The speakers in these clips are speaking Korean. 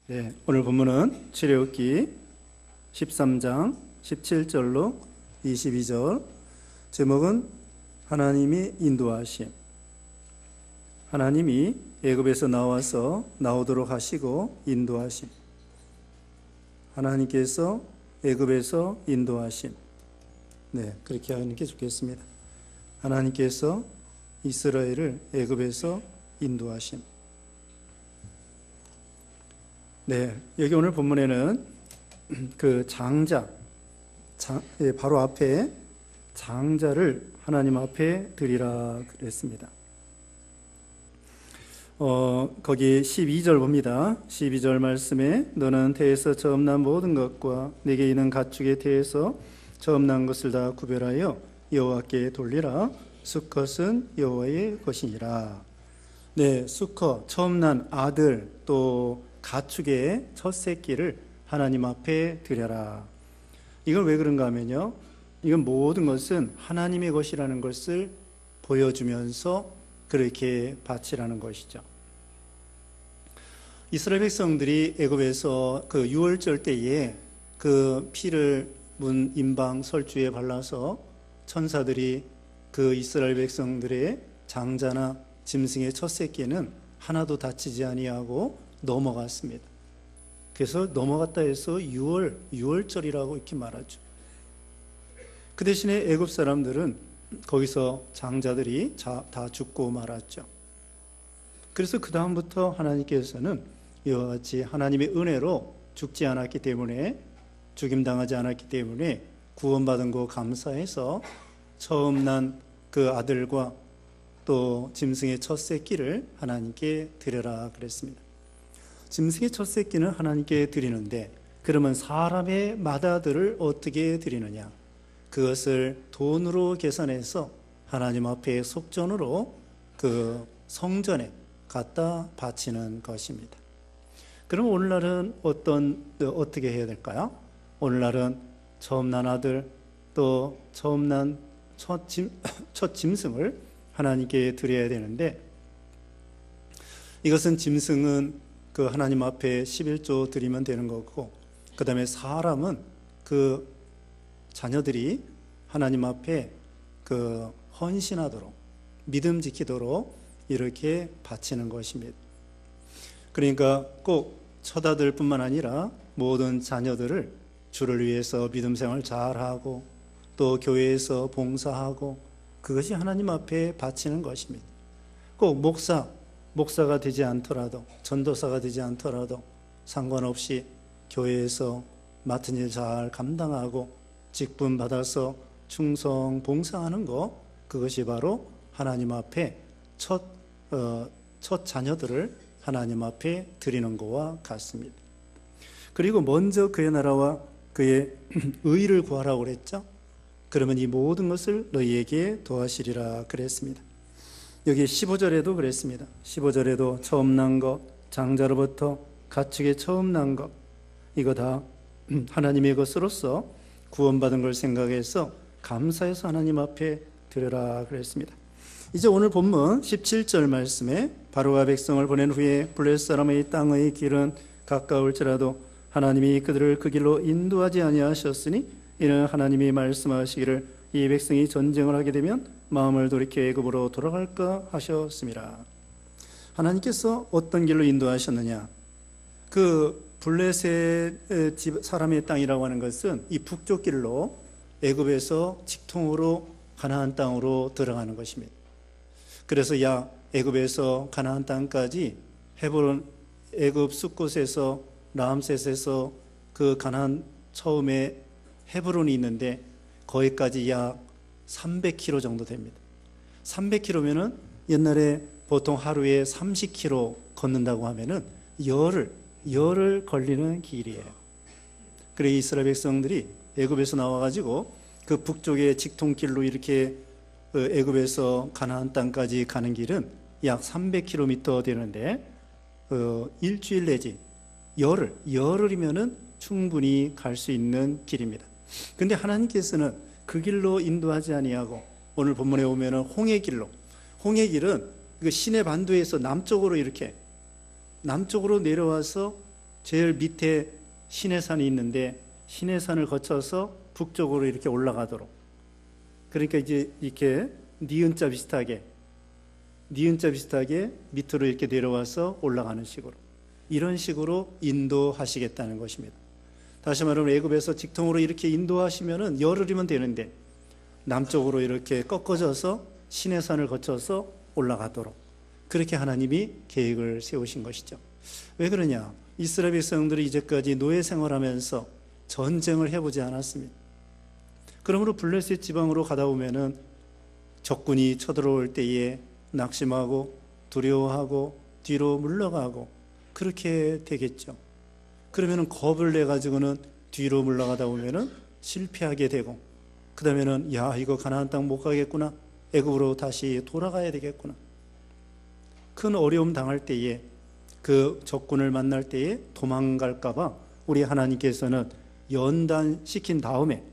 네, 오늘 본문은 출애굽기 13장 17절로 22절. 제목은 하나님이 인도하심. 하나님이 애굽에서 나오도록 하시고 인도하심. 하나님께서 애굽에서 인도하심. 네, 그렇게 하는 게 좋겠습니다. 하나님께서 이스라엘을 애굽에서 인도하심. 네, 여기 오늘 본문에는 그 바로 앞에 장자를 하나님 앞에 드리라 그랬습니다. 거기 12절 봅니다. 12절 말씀에 너는 태에서 처음 난 모든 것과 내게 있는 가축의 태에서 처음 난 것을 다 구별하여 여호와께 돌리라. 수컷은 여호와의 것이니라. 네, 수컷, 처음 난 아들, 또 가축의 첫 새끼를 하나님 앞에 드려라. 이건 왜 그런가 하면요, 이건 모든 것은 하나님의 것이라는 것을 보여주면서 그렇게 바치라는 것이죠. 이스라엘 백성들이 애굽에서 그 유월절 때에 그 피를 문 임방 설주에 발라서 천사들이 그 이스라엘 백성들의 장자나 짐승의 첫 새끼는 하나도 다치지 아니하고 넘어갔습니다. 그래서 넘어갔다 해서 유월절이라고 이렇게 말하죠. 그 대신에 애굽 사람들은 거기서 장자들이 다 죽고 말았죠. 그래서 그 다음부터 하나님께서는 이와 같이 하나님의 은혜로 죽지 않았기 때문에, 죽임당하지 않았기 때문에 구원받은 거 감사해서 처음 난 그 아들과 또 짐승의 첫 새끼를 하나님께 드려라 그랬습니다. 짐승의 첫 새끼는 하나님께 드리는데, 그러면 사람의 맏아들을 어떻게 드리느냐? 그것을 돈으로 계산해서 하나님 앞에 속전으로 그 성전에 갖다 바치는 것입니다. 그럼 오늘날은 어떻게 해야 될까요? 오늘날은 처음 난 아들, 또 처음 난 첫 짐승을 하나님께 드려야 되는데, 이것은 짐승은 그 하나님 앞에 11조 드리면 되는 거고, 그 다음에 사람은 그 자녀들이 하나님 앞에 그 헌신하도록, 믿음 지키도록 이렇게 바치는 것입니다. 그러니까 꼭 처다들뿐만 아니라 모든 자녀들을 주를 위해서 믿음 생활 잘하고, 또 교회에서 봉사하고, 그것이 하나님 앞에 바치는 것입니다. 꼭 목사가 되지 않더라도, 전도사가 되지 않더라도 상관없이 교회에서 맡은 일 잘 감당하고 직분 받아서 충성 봉사하는 것, 그것이 바로 하나님 앞에 첫 자녀들을 하나님 앞에 드리는 것과 같습니다. 그리고 먼저 그의 나라와 그의 의를 구하라고 그랬죠. 그러면 이 모든 것을 너희에게 더하시리라 그랬습니다. 여기 15절에도 그랬습니다. 15절에도 처음 난 것, 장자로부터 가축의 처음 난 것, 이거 다 하나님의 것으로서 구원받은 걸 생각해서 감사해서 하나님 앞에 드려라 그랬습니다. 이제 오늘 본문 17절 말씀에 바로가 백성을 보낸 후에 블레셋 사람의 땅의 길은 가까울지라도 하나님이 그들을 그 길로 인도하지 아니하셨으니, 이는 하나님이 말씀하시기를 이 백성이 전쟁을 하게 되면 마음을 돌이켜 애굽으로 돌아갈까 하셨습니다. 하나님께서 어떤 길로 인도하셨느냐? 그 블레셋 집 사람의 땅이라고 하는 것은 이 북쪽 길로 애굽에서 직통으로 가나안 땅으로 들어가는 것입니다. 그래서 애굽에서 가나안 땅까지 헤브론, 애굽 숫곳에서 라암셋에서 그 가나안 처음에 헤브론이 있는데 거기까지 약 300km 정도 됩니다. 300km면은 옛날에 보통 하루에 30km 걷는다고 하면은 열흘 걸리는 길이에요. 그래 이스라엘 백성들이 애굽에서 나와가지고 그 북쪽의 직통길로 이렇게 애굽에서 가나안 땅까지 가는 길은 약 300km 되는데 일주일 내지 열흘이면은 충분히 갈 수 있는 길입니다. 근데 하나님께서는 그 길로 인도하지 아니하고 오늘 본문에 오면은 홍해길로, 홍해길은 그 시내 반도에서 남쪽으로 이렇게 남쪽으로 내려와서 제일 밑에 시내산이 있는데 시내산을 거쳐서 북쪽으로 이렇게 올라가도록, 그러니까 이제 이렇게 니은자 비슷하게 밑으로 이렇게 내려와서 올라가는 식으로, 이런 식으로 인도하시겠다는 것입니다. 다시 말하면 애굽에서 직통으로 이렇게 인도하시면은 열흘이면 되는데 남쪽으로 이렇게 꺾어져서 시내산을 거쳐서 올라가도록 그렇게 하나님이 계획을 세우신 것이죠. 왜 그러냐? 이스라엘 백성들이 이제까지 노예 생활하면서 전쟁을 해보지 않았습니다. 그러므로 블레셋 지방으로 가다 보면은 적군이 쳐들어올 때에 낙심하고 두려워하고 뒤로 물러가고 그렇게 되겠죠. 그러면은 겁을 내 가지고는 뒤로 물러가다 보면은 실패하게 되고, 그 다음에는 야, 이거 가나안 땅 못 가겠구나, 애굽으로 다시 돌아가야 되겠구나. 큰 어려움 당할 때에, 그 적군을 만날 때에 도망갈까 봐 우리 하나님께서는 연단시킨 다음에,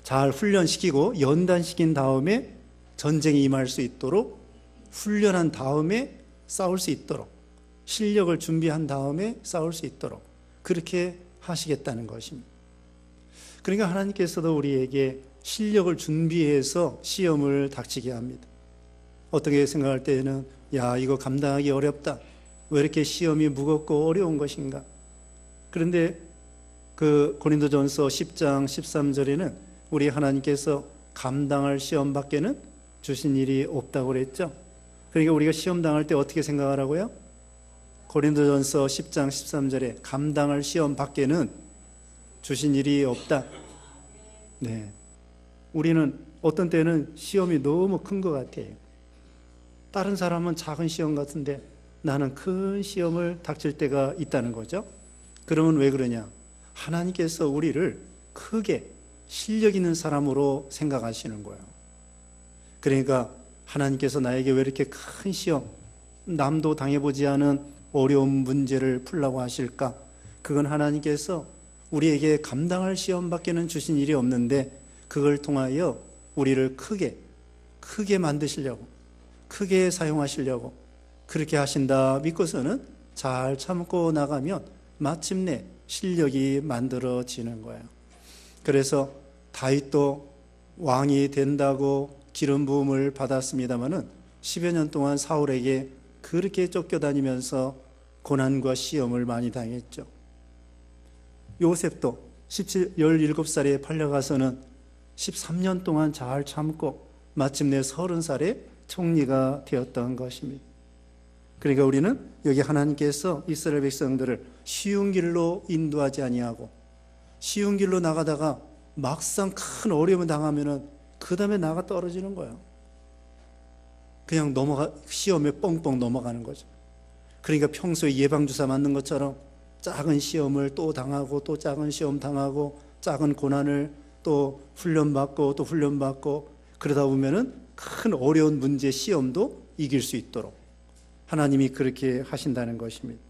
잘 훈련시키고 연단시킨 다음에 전쟁에 임할 수 있도록, 훈련한 다음에 싸울 수 있도록, 실력을 준비한 다음에 싸울 수 있도록 그렇게 하시겠다는 것입니다. 그러니까 하나님께서도 우리에게 실력을 준비해서 시험을 닥치게 합니다. 어떻게 생각할 때에는 야, 이거 감당하기 어렵다, 왜 이렇게 시험이 무겁고 어려운 것인가. 그런데 그 고린도전서 10장 13절에는 우리 하나님께서 감당할 시험 밖에는 주신 일이 없다고 그랬죠. 그러니까 우리가 시험 당할 때 어떻게 생각하라고요? 고린도전서 10장 13절에 감당할 시험 밖에는 주신 일이 없다. 네, 우리는 어떤 때는 시험이 너무 큰 것 같아요. 다른 사람은 작은 시험 같은데 나는 큰 시험을 닥칠 때가 있다는 거죠. 그러면 왜 그러냐? 하나님께서 우리를 크게 실력 있는 사람으로 생각하시는 거예요. 그러니까 하나님께서 나에게 왜 이렇게 큰 시험, 남도 당해보지 않은 어려운 문제를 풀라고 하실까? 그건 하나님께서 우리에게 감당할 시험밖에는 주신 일이 없는데 그걸 통하여 우리를 크게 만드시려고, 크게 사용하시려고 그렇게 하신다 믿고서는 잘 참고 나가면 마침내 실력이 만들어지는 거예요. 그래서 다윗도 왕이 된다고 기름 부음을 받았습니다마는 10여 년 동안 사울에게 그렇게 쫓겨다니면서 고난과 시험을 많이 당했죠. 요셉도 17살에 팔려가서는 13년 동안 잘 참고 마침내 30살에 총리가 되었던 것입니다. 그러니까 우리는 여기 하나님께서 이스라엘 백성들을 쉬운 길로 인도하지 아니하고, 쉬운 길로 나가다가 막상 큰 어려움을 당하면은 그 다음에 나가 떨어지는 거예요. 그냥 시험에 뻥뻥 넘어가는 거죠. 그러니까 평소에 예방주사 맞는 것처럼 작은 시험을 또 당하고 또 작은 시험 당하고 작은 고난을 또 훈련받고 또 훈련받고, 그러다 보면은 큰 어려운 문제 시험도 이길 수 있도록 하나님이 그렇게 하신다는 것입니다.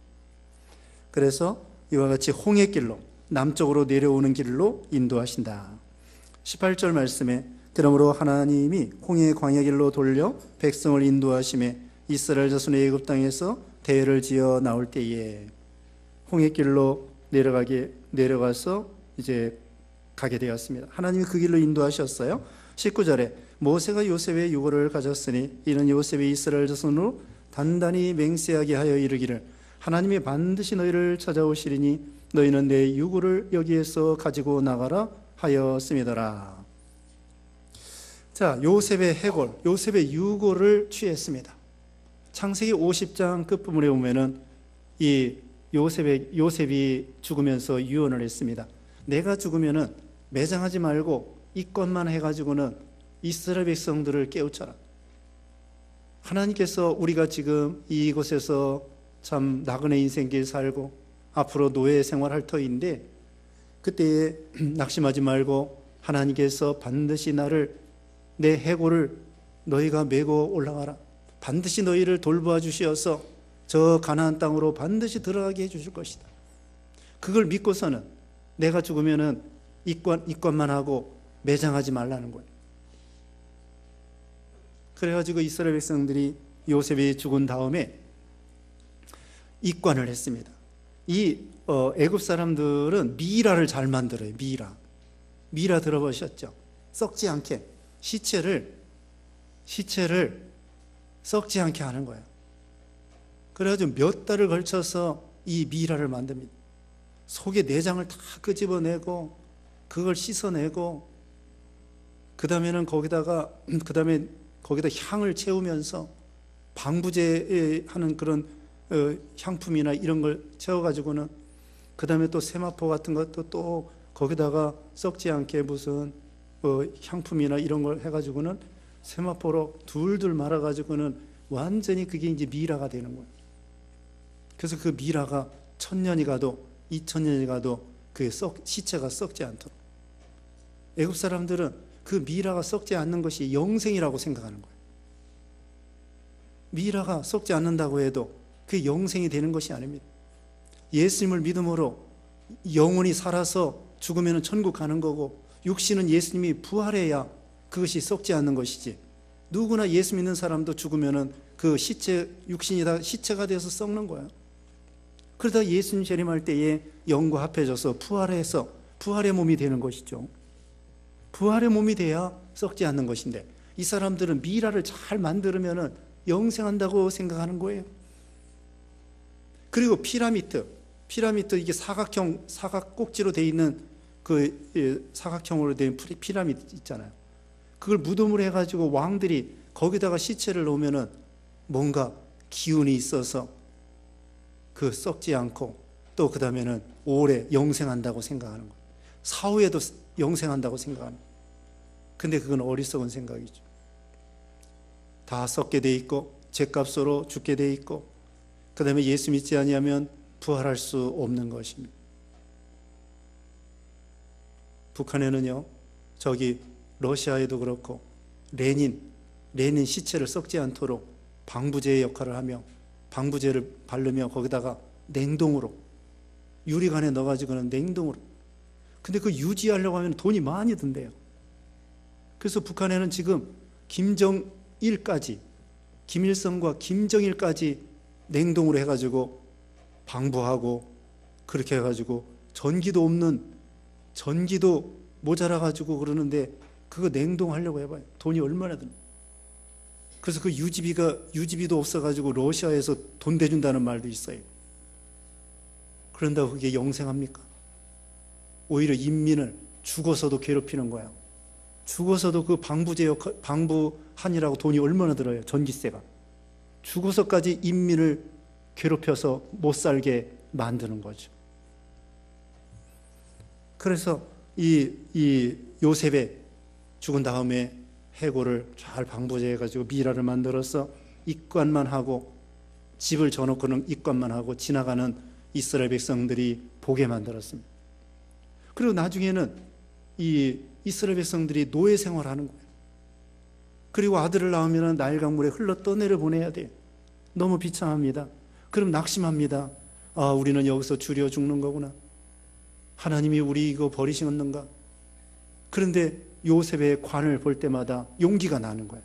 그래서 이와 같이 홍해길로, 남쪽으로 내려오는 길로 인도하신다. 18절 말씀에 그러므로 하나님이 홍해 광야길로 돌려 백성을 인도하심에 이스라엘 자손의 애굽 땅에서 대를 지어 나올 때에, 홍해길로 내려가서 이제 가게 되었습니다. 하나님이 그 길로 인도하셨어요. 19절에 모세가 요셉의 유고를 가졌으니 이는 요셉이 이스라엘 자손으로 단단히 맹세하게 하여 이르기를 하나님이 반드시 너희를 찾아오시리니 너희는 내 유고를 여기에서 가지고 나가라 하였음이더라. 자, 요셉의 해골, 요셉의 유고를 취했습니다. 창세기 50장 끝부분에 보면은 이 요셉이 죽으면서 유언을 했습니다. 내가 죽으면은 매장하지 말고 이것만 해가지고는 이스라엘 백성들을 깨우쳐라. 하나님께서 우리가 지금 이곳에서 참 나그네 인생길 살고 앞으로 노예 생활할 터인데 그때에 낙심하지 말고 하나님께서 반드시 내 해골을 너희가 메고 올라가라. 반드시 너희를 돌보아 주시어서 저 가나안 땅으로 반드시 들어가게 해주실 것이다. 그걸 믿고서는 내가 죽으면은 이권만 하고 매장하지 말라는 거예요. 그래가지고 이스라엘 백성들이 요셉이 죽은 다음에 입관을 했습니다. 이 애굽 사람들은 미라를 잘 만들어요. 미라 들어보셨죠? 썩지 않게 시체를 썩지 않게 하는 거예요. 그래가지고 몇 달을 걸쳐서 이 미라를 만듭니다. 속에 내장을 다 끄집어내고 그걸 씻어내고 그다음에 거기다 향을 채우면서 방부제 하는 그런 향품이나 이런 걸 채워가지고는 그다음에 또 세마포 같은 것도 또 거기다가 썩지 않게 무슨 향품이나 이런 걸 해가지고는 세마포로 둘둘 말아가지고는 완전히 그게 이제 미라가 되는 거예요. 그래서 그 미라가 1000년이 가도 2000년이 가도 그 시체가 썩지 않도록. 애굽 사람들은 그 미라가 썩지 않는 것이 영생이라고 생각하는 거예요. 미라가 썩지 않는다고 해도 그게 영생이 되는 것이 아닙니다. 예수님을 믿음으로 영혼이 살아서 죽으면 천국 가는 거고, 육신은 예수님이 부활해야 그것이 썩지 않는 것이지, 누구나 예수 믿는 사람도 죽으면은 그 육신이 다 시체가 돼서 썩는 거야. 그러다 예수님 재림할 때에 영과 합해져서 부활해서 부활의 몸이 되는 것이죠. 부활의 몸이 돼야 썩지 않는 것인데, 이 사람들은 미라를 잘 만들면은 영생한다고 생각하는 거예요. 그리고 피라미드 이게 사각꼭지로 되어 있는 그 사각형으로 된 피라미드 있잖아요. 그걸 무덤으로 해가지고 왕들이 거기다가 시체를 놓으면은 뭔가 기운이 있어서 그 썩지 않고 또 그 다음에는 오래 영생한다고 생각하는 거예요. 사후에도 영생한다고 생각하는 거예요. 근데 그건 어리석은 생각이죠. 다 썩게 돼 있고 죗값으로 죽게 돼 있고 그 다음에 예수 믿지 아니하면 부활할 수 없는 것입니다. 북한에는요, 저기 러시아에도 그렇고 레닌 시체를 썩지 않도록 방부제의 역할을 하며 방부제를 바르며 거기다가 냉동으로 유리관에 넣어가지고는 냉동으로. 근데 그 유지하려고 하면 돈이 많이 든대요. 그래서 북한에는 지금 김일성과 김정일까지 냉동으로 해가지고 방부하고 그렇게 해가지고 전기도 모자라가지고 그러는데 그거 냉동하려고 해봐요. 돈이 얼마나 드는. 그래서 그 유지비도 없어가지고 러시아에서 돈 대준다는 말도 있어요. 그런다고 그게 영생합니까? 오히려 인민을 죽어서도 괴롭히는 거야. 죽어서도 그 방부한이라고 돈이 얼마나 들어요? 전기세가. 죽어서까지 인민을 괴롭혀서 못 살게 만드는 거죠. 그래서 이 요셉의 죽은 다음에 해골을 잘 방부제해가지고 미라를 만들어서 입관만 하고 집을 져놓고는 입관만 하고 지나가는 이스라엘 백성들이 보게 만들었습니다. 그리고 나중에는 이 이스라엘 백성들이 노예 생활하는 거예요. 그리고 아들을 낳으면 나일강물에 흘러 떠내려 보내야 돼요. 너무 비참합니다. 그럼 낙심합니다. 아, 우리는 여기서 줄여 죽는 거구나. 하나님이 우리 이거 버리시겠는가? 그런데 요셉의 관을 볼 때마다 용기가 나는 거예요.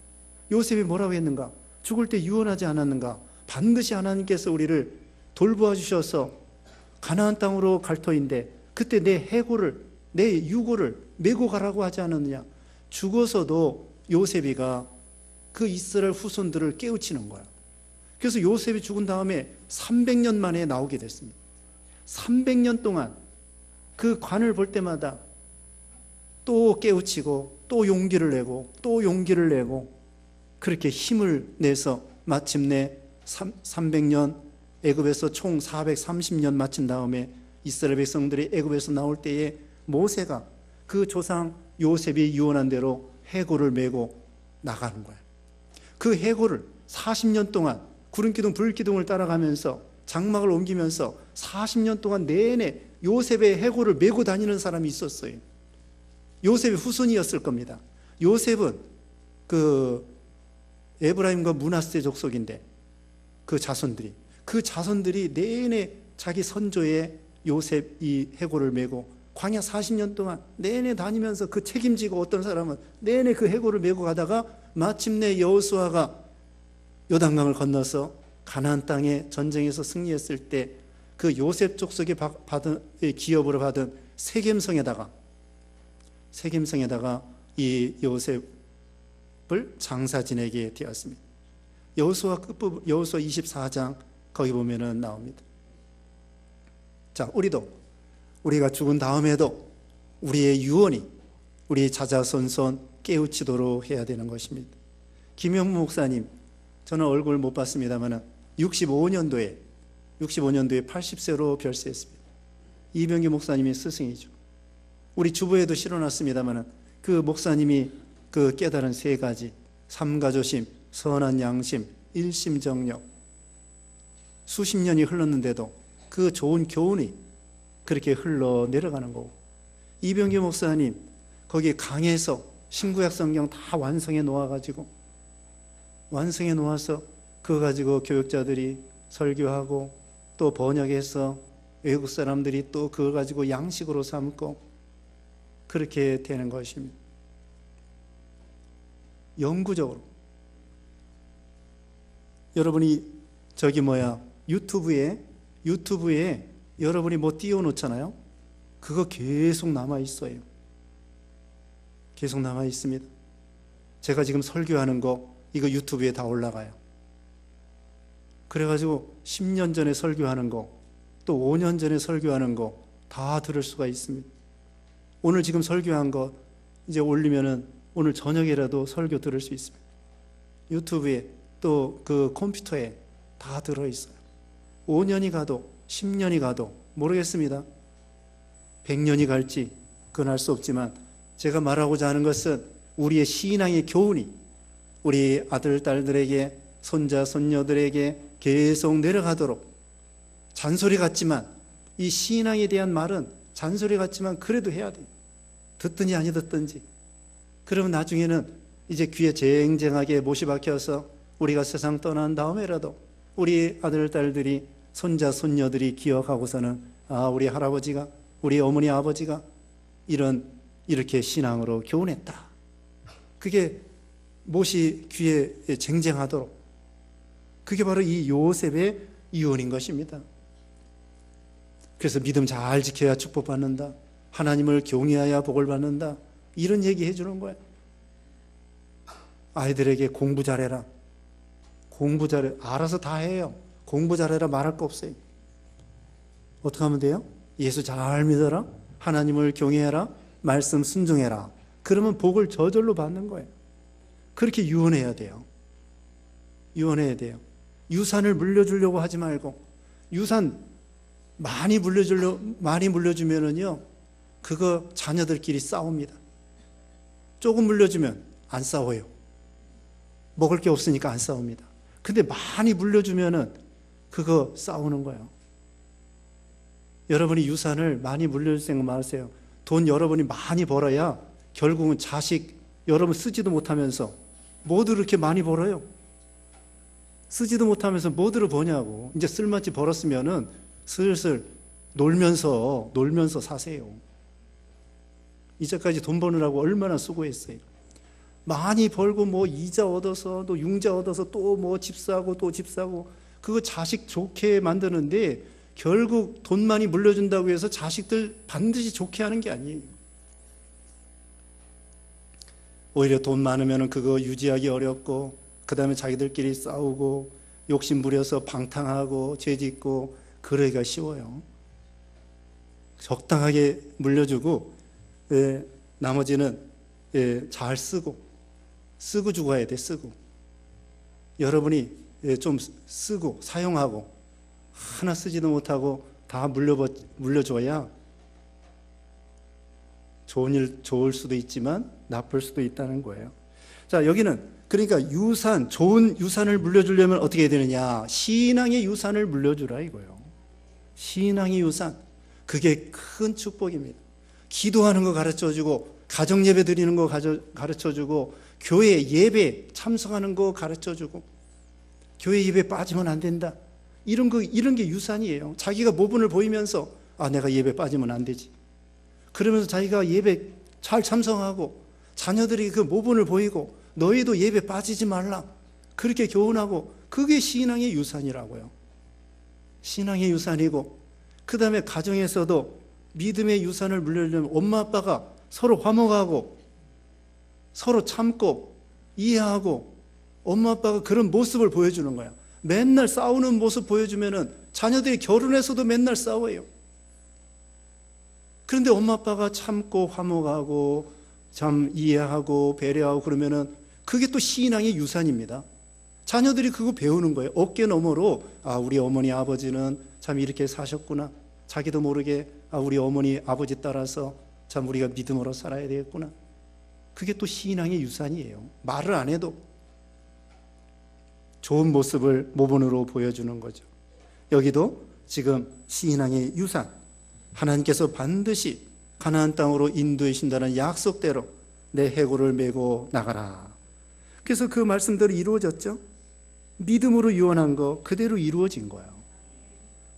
요셉이 뭐라고 했는가? 죽을 때 유언하지 않았는가? 반드시 하나님께서 우리를 돌보아 주셔서 가나안 땅으로 갈 터인데 그때 내 유고를 메고 가라고 하지 않았느냐? 죽어서도 요셉이가 그 이스라엘 후손들을 깨우치는 거야. 그래서 요셉이 죽은 다음에 300년 만에 나오게 됐습니다. 300년 동안 그 관을 볼 때마다 또 깨우치고 또 용기를 내고 그렇게 힘을 내서 마침내 300년 애굽에서 총 430년 마친 다음에 이스라엘 백성들이 애굽에서 나올 때에 모세가 그 조상 요셉이 유언한 대로 해골을 메고 나가는 거예요. 그 해골을 40년 동안 구름기둥 불기둥을 따라가면서 장막을 옮기면서 40년 동안 내내 요셉의 해골을 메고 다니는 사람이 있었어요. 요셉의 후손이었을 겁니다. 요셉은 그 에브라임과 므낫세 족속인데 그 자손들이 내내 자기 선조의 요셉 이 해골을 메고 광야 40년 동안 내내 다니면서 그 책임지고 어떤 사람은 내내 그 해골을 메고 가다가 마침내 여호수아가 요단강을 건너서 가나안 땅에 전쟁에서 승리했을 때 그 요셉 족속이 받은 기업으로 받은 세겜성에다가 이 요셉을 장사 지내게 되었습니다. 여호수아 끝부분, 여호수아 24장 거기 보면은 나옵니다. 자, 우리가 죽은 다음에도 우리의 유언이 우리 자자손손 깨우치도록 해야 되는 것입니다. 김영무 목사님, 저는 얼굴 못 봤습니다만 65년도에 80세로 별세했습니다. 이병기 목사님이 스승이죠. 우리 주보에도 실어놨습니다만 그 목사님이 그 깨달은 세 가지, 삼가조심, 선한 양심, 일심정력, 수십 년이 흘렀는데도 그 좋은 교훈이 그렇게 흘러내려가는 거고, 이병기 목사님 거기 강에서 신구약 성경 다 완성해 놓아서 그거 가지고 교육자들이 설교하고 또 번역해서 외국 사람들이 또 그걸 가지고 양식으로 삼고 그렇게 되는 것입니다. 영구적으로 여러분이 유튜브에 여러분이 뭐 띄워놓잖아요. 그거 계속 남아 있어요. 계속 남아 있습니다. 제가 지금 설교하는 거 이거 유튜브에 다 올라가요. 그래가지고 10년 전에 설교하는 거, 또 5년 전에 설교하는 거 다 들을 수가 있습니다. 오늘 지금 설교한 거 이제 올리면은 오늘 저녁이라도 설교 들을 수 있습니다. 유튜브에 또 그 컴퓨터에 다 들어있어요. 5년이 가도 10년이 가도 모르겠습니다. 100년이 갈지 그건 알 수 없지만 제가 말하고자 하는 것은 우리의 신앙의 교훈이 우리 아들, 딸들에게, 손자, 손녀들에게 계속 내려가도록, 잔소리 같지만 이 신앙에 대한 말은 잔소리 같지만 그래도 해야 돼요. 듣든지 아니 듣든지. 그러면 나중에는 이제 귀에 쟁쟁하게 못이 박혀서 우리가 세상 떠난 다음에라도 우리 아들, 딸들이, 손자, 손녀들이 기억하고서는 우리 할아버지가, 우리 어머니, 아버지가 이렇게 신앙으로 교훈했다. 그게 못이 귀에 쟁쟁하도록, 그게 바로 이 요셉의 유언인 것입니다. 그래서 믿음 잘 지켜야 축복받는다, 하나님을 경외해야 복을 받는다, 이런 얘기 해주는 거예요. 아이들에게 공부 잘해라, 알아서 다 해요. 공부 잘해라 말할 거 없어요. 어떻게 하면 돼요? 예수 잘 믿어라, 하나님을 경외해라, 말씀 순종해라. 그러면 복을 저절로 받는 거예요. 그렇게 유언해야 돼요. 유산을 물려주려고 하지 말고, 유산 많이 물려주면은요, 그거 자녀들끼리 싸웁니다. 조금 물려주면 안 싸워요. 먹을 게 없으니까 안 싸웁니다. 근데 많이 물려주면은 그거 싸우는 거예요. 여러분이 유산을 많이 물려줄 생각 마세요. 돈 여러분이 많이 벌어야 결국은 자식 여러분 쓰지도 못하면서 뭐들 그렇게 많이 벌어요? 쓰지도 못하면서 뭐들을 버냐고. 이제 쓸만치 벌었으면은 슬슬 놀면서 사세요. 이제까지 돈 버느라고 얼마나 수고했어요. 많이 벌고 뭐 이자 얻어서 또 융자 얻어서 또 뭐 집 사고 또 집 사고, 그거 자식 좋게 만드는데 결국 돈 많이 물려준다고 해서 자식들 반드시 좋게 하는 게 아니에요. 오히려 돈 많으면 그거 유지하기 어렵고, 그 다음에 자기들끼리 싸우고 욕심 부려서 방탕하고 죄짓고 그러기가 쉬워요. 적당하게 물려주고 나머지는 잘 쓰고 죽어야 돼. 쓰고 여러분이 좀 쓰고 사용하고 하나 쓰지도 못하고 다 물려줘야 좋을 수도 있지만 나쁠 수도 있다는 거예요. 자, 여기는 그러니까 좋은 유산을 물려주려면 어떻게 해야 되느냐? 신앙의 유산을 물려주라 이거예요. 신앙의 유산, 그게 큰 축복입니다. 기도하는 거 가르쳐주고, 가정 예배 드리는 거 가르쳐주고, 교회 예배 참석하는 거 가르쳐주고, 교회 예배 빠지면 안 된다, 이런 게 유산이에요. 자기가 모분을 보이면서 내가 예배 빠지면 안 되지, 그러면서 자기가 예배 잘 참석하고, 자녀들이 그 모분을 보이고 너희도 예배 빠지지 말라 그렇게 교훈하고, 그게 신앙의 유산이라고요. 신앙의 유산이고, 그 다음에 가정에서도 믿음의 유산을 물려주려면 엄마 아빠가 서로 화목하고 서로 참고 이해하고 엄마 아빠가 그런 모습을 보여주는 거야. 맨날 싸우는 모습 보여주면은 자녀들이 결혼해서도 맨날 싸워요. 그런데 엄마 아빠가 참고 화목하고 참 이해하고 배려하고 그러면은 그게 또 신앙의 유산입니다. 자녀들이 그거 배우는 거예요. 어깨 너머로 우리 어머니 아버지는 참 이렇게 사셨구나. 자기도 모르게 우리 어머니 아버지 따라서 참 우리가 믿음으로 살아야 되겠구나. 그게 또 신앙의 유산이에요. 말을 안 해도 좋은 모습을 모본으로 보여주는 거죠. 여기도 지금 신앙의 유산, 하나님께서 반드시 가나안 땅으로 인도해 주신다는 약속대로 내 해골을 메고 나가라. 그래서 그 말씀대로 이루어졌죠. 믿음으로 유언한 거 그대로 이루어진 거예요.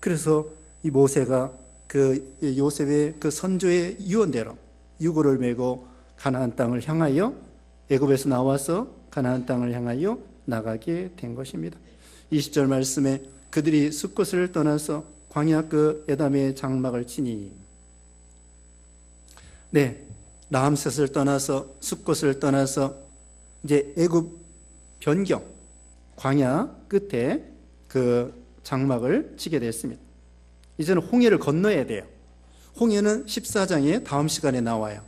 그래서 이 모세가 그 요셉의 그 선조의 유언대로 유골을 메고 가나안 땅을 향하여 애굽에서 나와서 가나안 땅을 향하여 나가게 된 것입니다. 20절 말씀에 그들이 숫곳을 떠나서 광야 그 에담의 장막을 치니, 라암셋을 떠나서 숫곳을 떠나서 이제 애굽 변경 광야 끝에 그 장막을 치게 됐습니다. 이제는 홍해를 건너야 돼요. 홍해는 14장에 다음 시간에 나와요.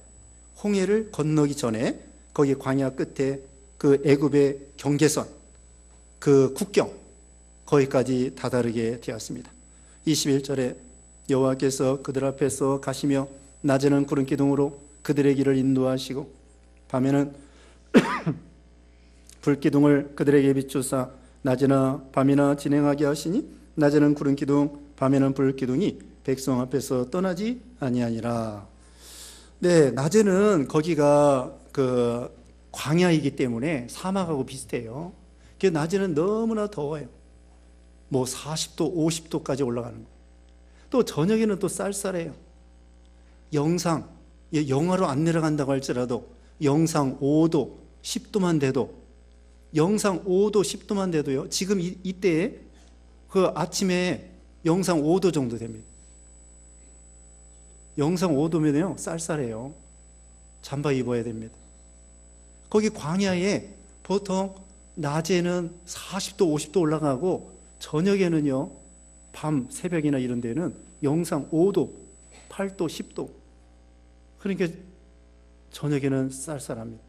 홍해를 건너기 전에 거기 광야 끝에 그 애굽의 경계선, 그 국경 거기까지 다다르게 되었습니다. 21절에 여호와께서 그들 앞에서 가시며 낮에는 구름 기둥으로 그들의 길을 인도하시고 밤에는 불기둥을 그들에게 비추사 낮이나 밤이나 진행하게 하시니 낮에는 구름 기둥 밤에는 불기둥이 백성 앞에서 떠나지 아니하니라. 낮에는 거기가 그 광야이기 때문에 사막하고 비슷해요. 그 낮에는 너무나 더워요. 40도, 50도까지 올라가는 거예요. 또 저녁에는 또 쌀쌀해요. 영상, 영하로 안 내려간다고 할지라도 영상 5도, 10도만 돼도, 영상 5도, 10도만 돼도요, 지금 이때에 그 아침에 영상 5도 정도 됩니다. 영상 5도면요, 쌀쌀해요. 잠바 입어야 됩니다. 거기 광야에 보통 낮에는 40도, 50도 올라가고 저녁에는요, 밤, 새벽이나 이런 데는 영상 5도, 8도, 10도. 그러니까 저녁에는 쌀쌀합니다.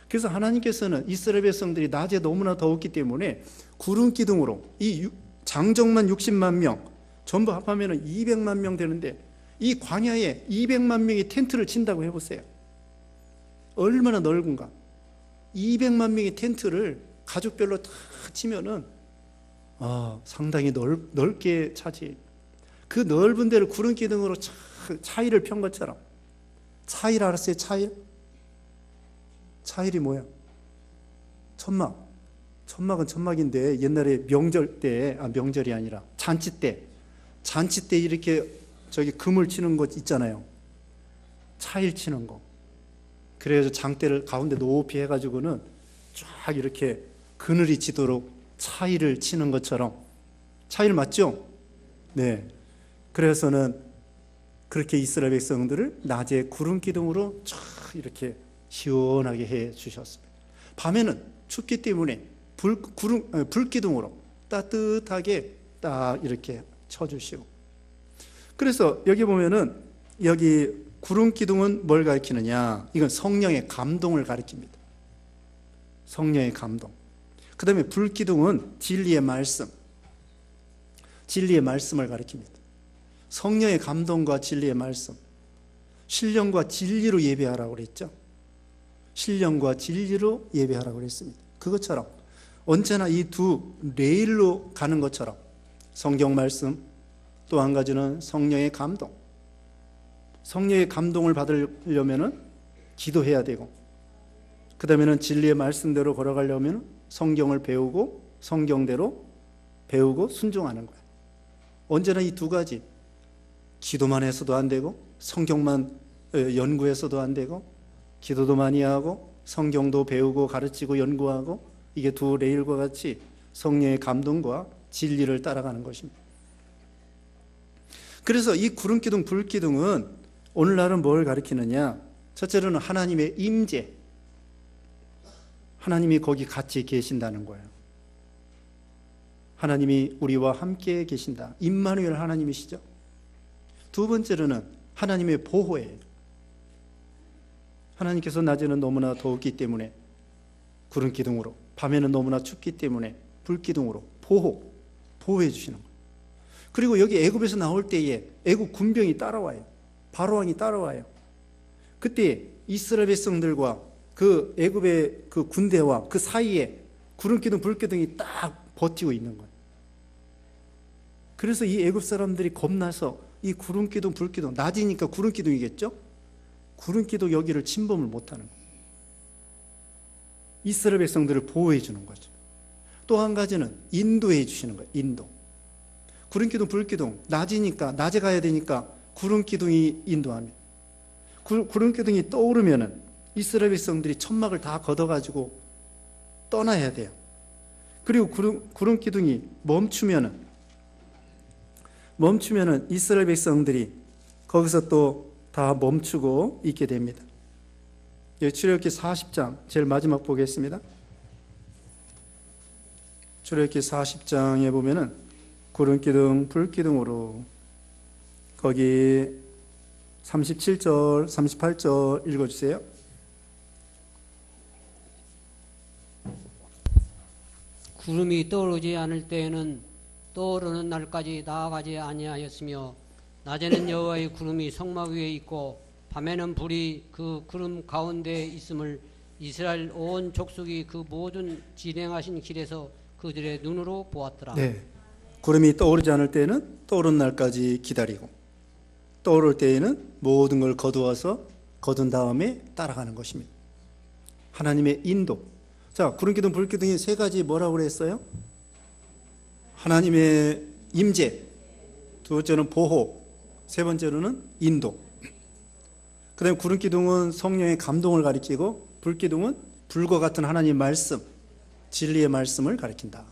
그래서 하나님께서는 이스라엘 백성들이 낮에 너무나 더웠기 때문에 구름 기둥으로 이 장정만 60만 명, 전부 합하면 200만 명 되는데 이 광야에 200만 명이 텐트를 친다고 해보세요. 얼마나 넓은가. 200만 명이 텐트를 가족별로 다 치면은 상당히 넓게 차지. 그 넓은 데를 구름 기둥으로 차일을 편 것처럼. 차일 알았어요? 차일이 뭐야? 천막. 천막은 천막인데 옛날에 명절 때, 명절이 아니라 잔치 때 이렇게 금을 치는 것 있잖아요. 차일 치는 거. 그래서 장대를 가운데 높이 해가지고는 쫙 이렇게 그늘이 지도록 차일을 치는 것처럼. 차일 맞죠? 네. 그래서는 그렇게 이스라엘 백성들을 낮에 구름 기둥으로 쫙 이렇게 시원하게 해 주셨습니다. 밤에는 춥기 때문에 불기둥으로 따뜻하게 딱 이렇게 쳐주시고. 그래서 여기 보면은 여기 구름 기둥은 뭘 가리키느냐? 이건 성령의 감동을 가리킵니다. 성령의 감동. 그 다음에 불기둥은 진리의 말씀을 가리킵니다. 성령의 감동과 진리의 말씀. 신령과 진리로 예배하라고 그랬죠. 신령과 진리로 예배하라고 그랬습니다. 그것처럼 언제나 이 두 레일로 가는 것처럼 성경 말씀, 또 한 가지는 성령의 감동. 성령의 감동을 받으려면 기도해야 되고, 그 다음에는 진리의 말씀대로 걸어가려면 성경을 배우고 성경대로 배우고 순종하는 거예요. 언제나 이 두 가지. 기도만 해서도 안 되고 성경만 연구해서도 안 되고 기도도 많이 하고 성경도 배우고 가르치고 연구하고, 이게 두 레일과 같이 성령의 감동과 진리를 따라가는 것입니다. 그래서 이 구름기둥, 불기둥은 오늘날은 뭘 가리키느냐? 첫째로는 하나님의 임재, 하나님이 거기 같이 계신다는 거예요. 하나님이 우리와 함께 계신다. 임마누엘 하나님이시죠. 두 번째로는 하나님의 보호예요. 하나님께서 낮에는 너무나 더웠기 때문에 구름기둥으로, 밤에는 너무나 춥기 때문에 불기둥으로 보호해 주시는 거예요. 그리고 여기 애굽에서 나올 때에 애굽 군병이 따라와요. 바로왕이 따라와요. 그때 이스라엘 백성들과 그 애굽의 그 군대와 그 사이에 구름기둥, 불기둥이 딱 버티고 있는 거예요. 그래서 이 애굽 사람들이 겁나서 이 구름기둥, 불기둥, 낮이니까 구름기둥이겠죠? 구름기둥 여기를 침범을 못하는 거예요. 이스라엘 백성들을 보호해 주는 거죠. 또 한 가지는 인도해 주시는 거예요. 인도. 구름기둥, 불기둥, 낮이니까, 낮에 가야 되니까 구름기둥이 인도하면, 구름기둥이 떠오르면은 이스라엘 백성들이 천막을 다 걷어가지고 떠나야 돼요. 그리고 구름기둥이 멈추면은 이스라엘 백성들이 거기서 또 다 멈추고 있게 됩니다. 출애굽기 40장 제일 마지막 보겠습니다. 출애굽기 40장에 보면은 구름기둥, 불기둥으로 거기 37절, 38절 읽어주세요. 구름이 떠오르지 않을 때에는 떠오르는 날까지 나아가지 아니하였으며 낮에는 여호와의 구름이 성막 위에 있고 밤에는 불이 그 구름 가운데에 있음을 이스라엘 온 족속이 그 모든 진행하신 길에서 그들의 눈으로 보았더라. 네. 구름이 떠오르지 않을 때는 떠오르는 날까지 기다리고, 떠오를 때에는 모든 걸 거둔 다음에 따라가는 것입니다. 하나님의 인도. 자, 구름기둥, 불기둥이 세 가지 뭐라고 그랬어요? 하나님의 임재, 두 번째는 보호, 세 번째로는 인도. 그 다음에 구름기둥은 성령의 감동을 가리키고, 불기둥은 불과 같은 하나님의 말씀, 진리의 말씀을 가리킨다.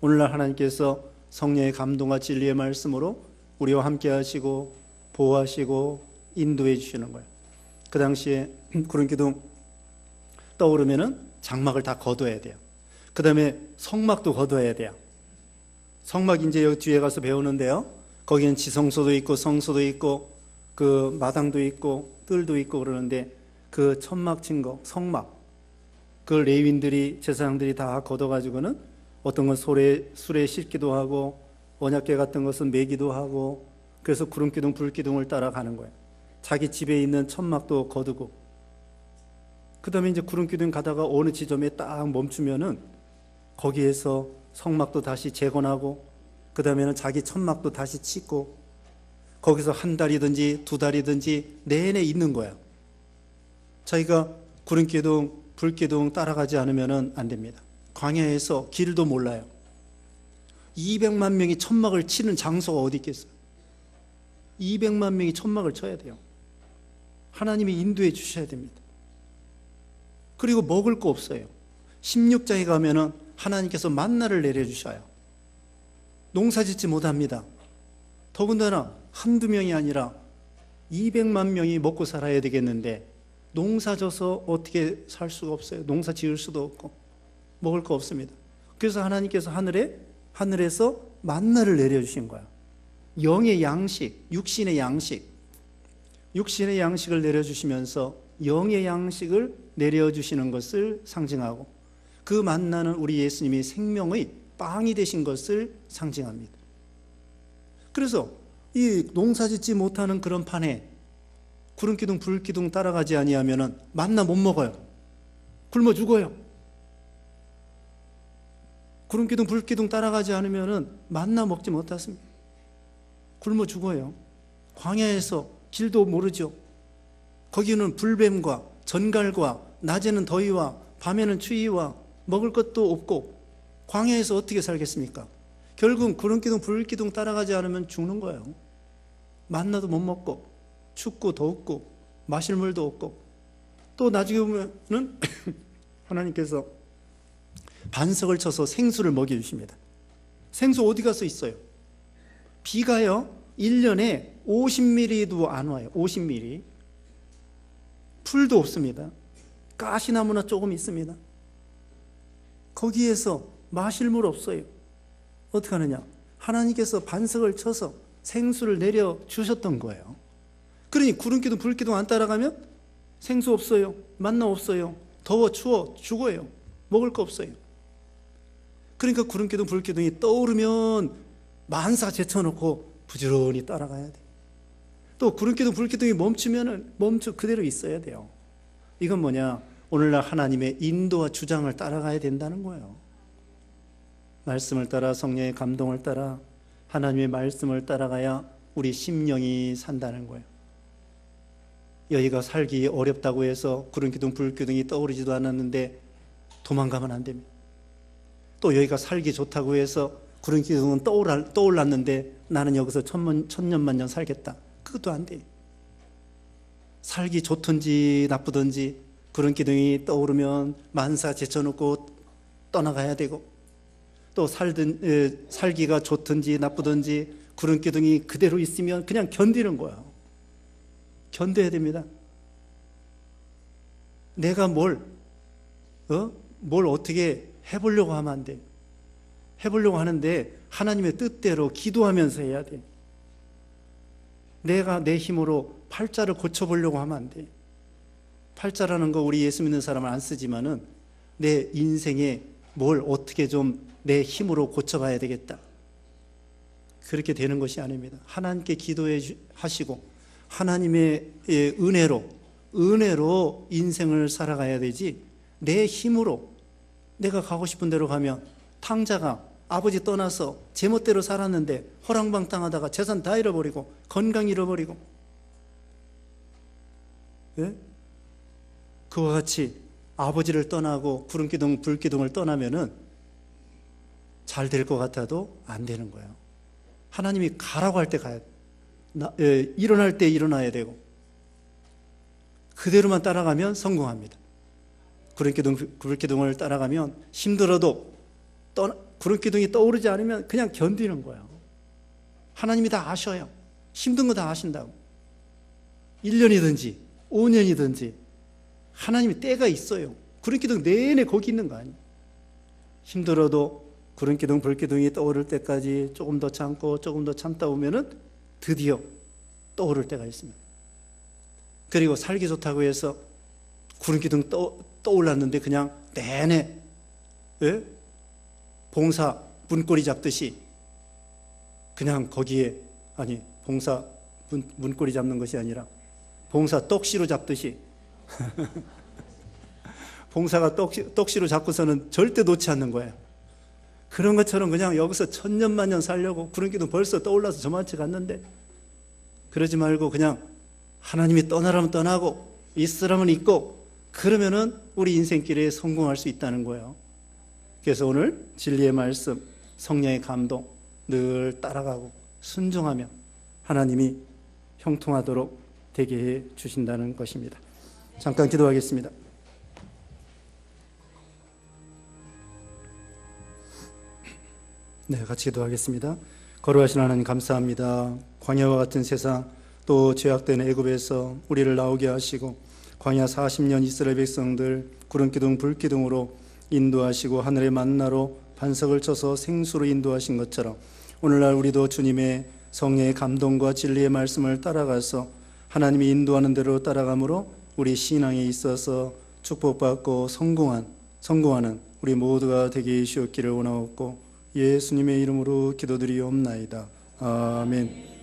오늘날 하나님께서 성령의 감동과 진리의 말씀으로 우리와 함께 하시고 보호하시고 인도해 주시는 거예요. 그 당시에 구름기둥 떠오르면은 장막을 다 걷어야 돼요. 그 다음에 성막도 걷어야 돼요. 성막 이제 여기 뒤에 가서 배우는데요. 거기는 지성소도 있고 성소도 있고 그 마당도 있고 뜰도 있고 그러는데 그 천막 친 거, 성막, 그 레위인들이, 제사장들이 다 걷어가지고는 어떤 건 술에 씻기도 하고 언약궤 같은 것은 매기도 하고, 그래서 구름기둥, 불기둥을 따라가는 거예요. 자기 집에 있는 천막도 거두고, 그 다음에 이제 구름기둥 가다가 어느 지점에 딱 멈추면은 거기에서 성막도 다시 재건하고, 그 다음에는 자기 천막도 다시 짓고, 거기서 한 달이든지 두 달이든지 내내 있는 거야. 자기가 구름기둥, 불기둥 따라가지 않으면 안 됩니다. 광야에서 길도 몰라요. 200만 명이 천막을 치는 장소가 어디 있겠어요? 200만 명이 천막을 쳐야 돼요. 하나님이 인도해 주셔야 됩니다. 그리고 먹을 거 없어요. 16장에 가면은 하나님께서 만나를 내려주셔요. 농사 짓지 못합니다. 더군다나 한두 명이 아니라 200만 명이 먹고 살아야 되겠는데 농사 져서 어떻게 살 수가 없어요. 농사 지을 수도 없고 먹을 거 없습니다. 그래서 하나님께서 하늘에서 만나를 내려주신 거야. 영의 양식, 육신의 양식을 내려주시면서 영의 양식을 내려주시는 것을 상징하고, 그 만나는 우리 예수님이 생명의 빵이 되신 것을 상징합니다. 그래서 이 농사짓지 못하는 그런 판에 구름기둥, 불기둥 따라가지 아니하면은 만나 못 먹어요. 굶어 죽어요. 구름기둥, 불기둥 따라가지 않으면은 만나 먹지 못했습니다. 굶어 죽어요. 광야에서 길도 모르죠. 거기는 불뱀과 전갈과 낮에는 더위와 밤에는 추위와 먹을 것도 없고 광야에서 어떻게 살겠습니까? 결국 구름기둥, 불기둥 따라가지 않으면 죽는 거예요. 만나도 못 먹고 춥고 덥고 마실 물도 없고, 또 나중에 보면은 하나님께서 반석을 쳐서 생수를 먹여주십니다. 생수 어디 가서 있어요? 비가요 1년에 50mm도 안 와요. 50mm. 풀도 없습니다. 가시나무나 조금 있습니다. 거기에서 마실 물 없어요. 어떻게 하느냐? 하나님께서 반석을 쳐서 생수를 내려 주셨던 거예요. 그러니 구름기둥 불기둥 안 따라가면 생수 없어요. 만나 없어요. 더워 추워 죽어요. 먹을 거 없어요. 그러니까 구름기둥 불기둥이 떠오르면 만사 제쳐놓고 부지런히 따라가야 돼. 또 구름기둥 불기둥이 멈추면은 멈춰 그대로 있어야 돼요. 이건 뭐냐? 오늘날 하나님의 인도와 주장을 따라가야 된다는 거예요. 말씀을 따라 성령의 감동을 따라 하나님의 말씀을 따라가야 우리 심령이 산다는 거예요. 여기가 살기 어렵다고 해서 구름기둥 불기둥이 떠오르지도 않았는데 도망가면 안 됩니다. 또 여기가 살기 좋다고 해서 구름기둥은 떠올랐는데 나는 여기서 천년만년 살겠다. 그것도 안 돼. 살기 좋든지 나쁘든지 구름기둥이 떠오르면 만사 제쳐놓고 떠나가야 되고, 또 살기가 좋든지 나쁘든지 구름기둥이 그대로 있으면 그냥 견디는 거야. 견뎌야 됩니다. 내가 뭘 어떻게 해보려고 하면 안 돼. 해보려고 하는데 하나님의 뜻대로 기도하면서 해야 돼. 내가 내 힘으로 팔자를 고쳐보려고 하면 안 돼. 팔자라는 거 우리 예수 믿는 사람은 안 쓰지만은 내 인생에 뭘 어떻게 좀 내 힘으로 고쳐봐야 되겠다. 그렇게 되는 것이 아닙니다. 하나님께 기도해 하시고 하나님의 은혜로 인생을 살아가야 되지, 내 힘으로 내가 가고 싶은 대로 가면, 탕자가 아버지 떠나서 제멋대로 살았는데 허랑방탕하다가 재산 다 잃어버리고 건강 잃어버리고, 예? 그와 같이 아버지를 떠나고 구름기둥 불기둥을 떠나면은 잘 될 것 같아도 안 되는 거예요. 하나님이 가라고 할 때 가야 돼. 일어날 때 일어나야 되고, 그대로만 따라가면 성공합니다. 구름기둥을 따라가면 힘들어도 구름기둥이 떠오르지 않으면 그냥 견디는 거예요. 하나님이 다 아셔요. 힘든 거 다 아신다고. 1년이든지 5년이든지 하나님이 때가 있어요. 구름기둥 내내 거기 있는 거 아니에요. 힘들어도 구름기둥 불기둥이 떠오를 때까지 조금 더 참고 조금 더 참다 보면은 드디어 떠오를 때가 있습니다. 그리고 살기 좋다고 해서 구름기둥 떠올랐는데 그냥 내내 봉사 문고리 잡듯이 그냥 거기에, 아니 봉사 문고리 잡는 것이 아니라 봉사 떡시로 잡듯이 봉사가 떡시로 잡고서는 절대 놓지 않는 거예요. 그런 것처럼 그냥 여기서 천년만년 살려고 구름기둥 벌써 떠올라서 저만치 갔는데, 그러지 말고 그냥 하나님이 떠나라면 떠나고 있으라면 있고, 그러면은 우리 인생길에 성공할 수 있다는 거예요. 그래서 오늘 진리의 말씀, 성령의 감동 늘 따라가고 순종하며 하나님이 형통하도록 되게 해 주신다는 것입니다. 잠깐 기도하겠습니다. 네, 같이 기도하겠습니다. 거룩하신 하나님 감사합니다. 광야와 같은 세상, 또 죄악된 애굽에서 우리를 나오게 하시고 광야 40년 이스라엘 백성들 구름기둥 불기둥으로 인도하시고 하늘의 만나로 반석을 쳐서 생수로 인도하신 것처럼 오늘날 우리도 주님의 성령의 감동과 진리의 말씀을 따라가서 하나님이 인도하는 대로 따라감으로 우리 신앙에 있어서 축복받고 성공하는 우리 모두가 되게 해주옵기를 원하옵고 예수님의 이름으로 기도드리옵나이다. 아멘.